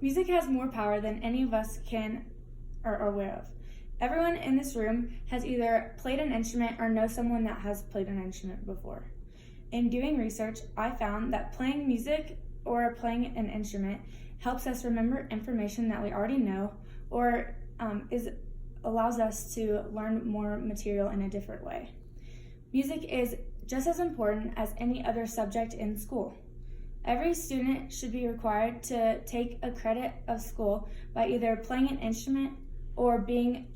Music has more power than any of us can or are aware of. Everyone in this room has either played an instrument or knows someone that has played an instrument before. In doing research, I found that playing music or playing an instrument helps us remember information that we already know or allows us to learn more material in a different way. Music is just as important as any other subject in school. Every student should be required to take a credit of school by either playing an instrument or being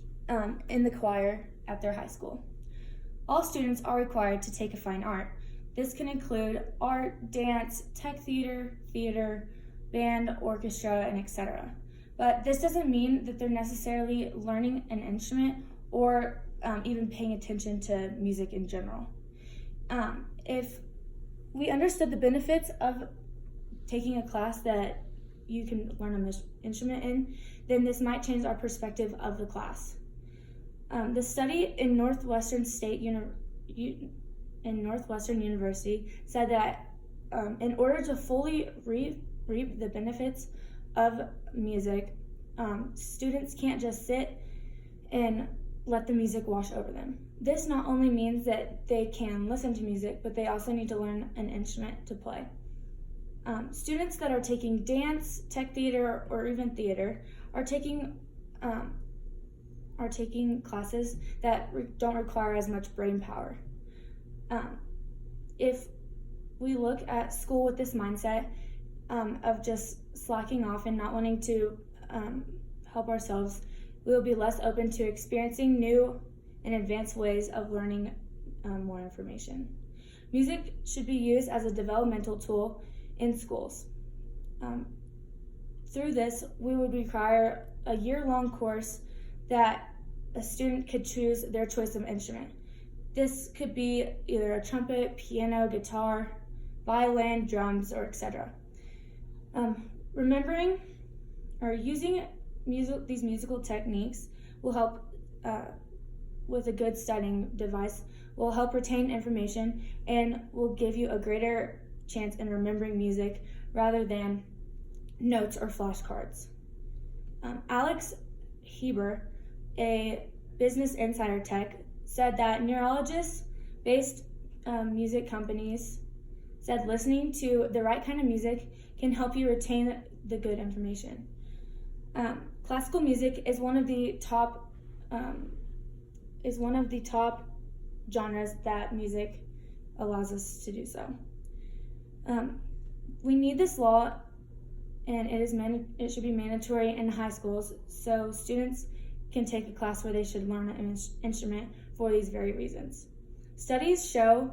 in the choir at their high school. All students are required to take a fine art. This can include art, dance, tech theater, band, orchestra, and etc. But this doesn't mean that they're necessarily learning an instrument or even paying attention to music in general. If we understood the benefits of taking a class that you can learn an instrument in, then this might change our perspective of the class. The study in Northwestern University said that in order to fully reap the benefits of music, students can't just sit and let the music wash over them. This not only means that they can listen to music, but they also need to learn an instrument to play. Students that are taking dance, tech theater, or even theater are taking classes that don't require as much brain power. If we look at school with this mindset of just slacking off and not wanting to help ourselves, we will be less open to experiencing new and advanced ways of learning more information. Music should be used as a developmental tool in schools. Through this, we would require a year-long course that a student could choose their choice of instrument. This could be either a trumpet, piano, guitar, violin, drums, or etc. Remembering or using these musical techniques will help with a good studying device, will help retain information, and will give you a greater chance in remembering music rather than notes or flashcards. Alex Heber, a Business Insider Tech, said that neurologist-based music companies said listening to the right kind of music can help you retain the good information. Classical music is one of the top genres that music allows us to do so. We need this law, and it should be mandatory in high schools, so students can take a class where they should learn an instrument for these very reasons. The studies show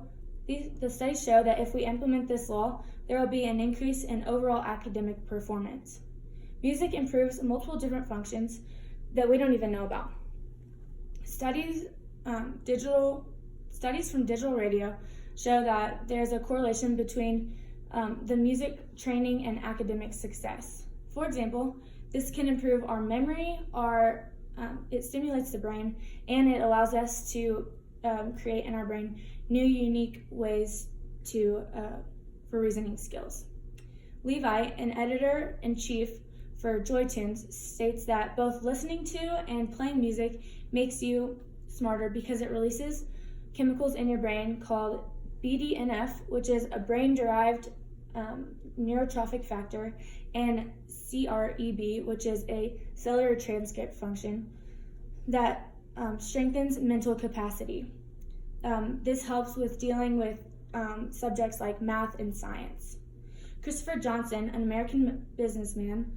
that if we implement this law, there will be an increase in overall academic performance. Music improves multiple different functions that we don't even know about. Studies from digital radio show that there's a correlation between the music training and academic success. For example, this can improve our memory, it stimulates the brain, and it allows us to create in our brain new, unique ways for reasoning skills. Levi, an editor-in-chief for JoyTunes, states that both listening to and playing music makes you smarter because it releases chemicals in your brain called BDNF, which is a brain-derived neurotrophic factor, and CREB, which is a cellular transcript function that strengthens mental capacity. This helps with dealing with subjects like math and science. Christopher Johnson, an American businessman,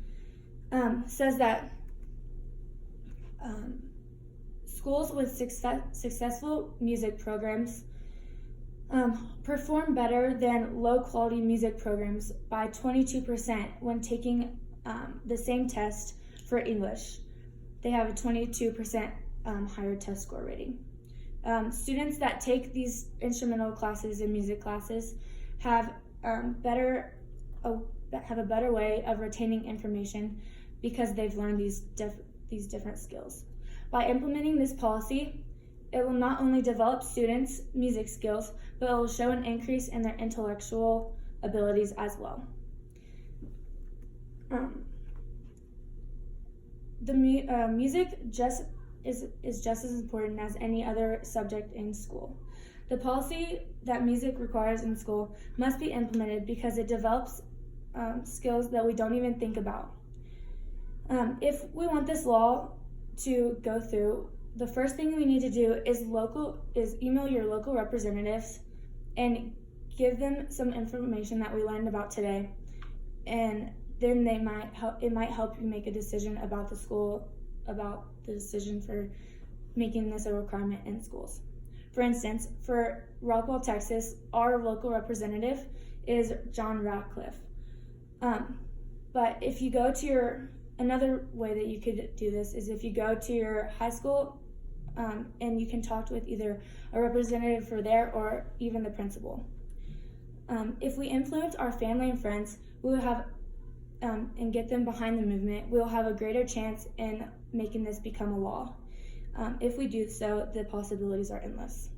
says that schools with successful music programs perform better than low-quality music programs by 22% when taking the same test for English. They have a 22% higher test score rating. Students that take these instrumental classes and music classes have a better way of retaining information because they've learned these different skills. By implementing this policy, it will not only develop students' music skills, but it will show an increase in their intellectual abilities as well. Music is just as important as any other subject in school. The policy that music requires in school must be implemented because it develops skills that we don't even think about. If we want this law to go through, the first thing we need to do is email your local representatives and give them some information that we learned about today, and then it might help you make a decision about the school, about the decision for making this a requirement in schools. For instance, for Rockwall, Texas, our local representative is John Ratcliffe. But if you go to another way that you could do this is if you go to your high school and you can talk with either a representative for there or even the principal. If we influence our family and friends, we will have and get them behind the movement, we will have a greater chance in making this become a law. If we do so, the possibilities are endless.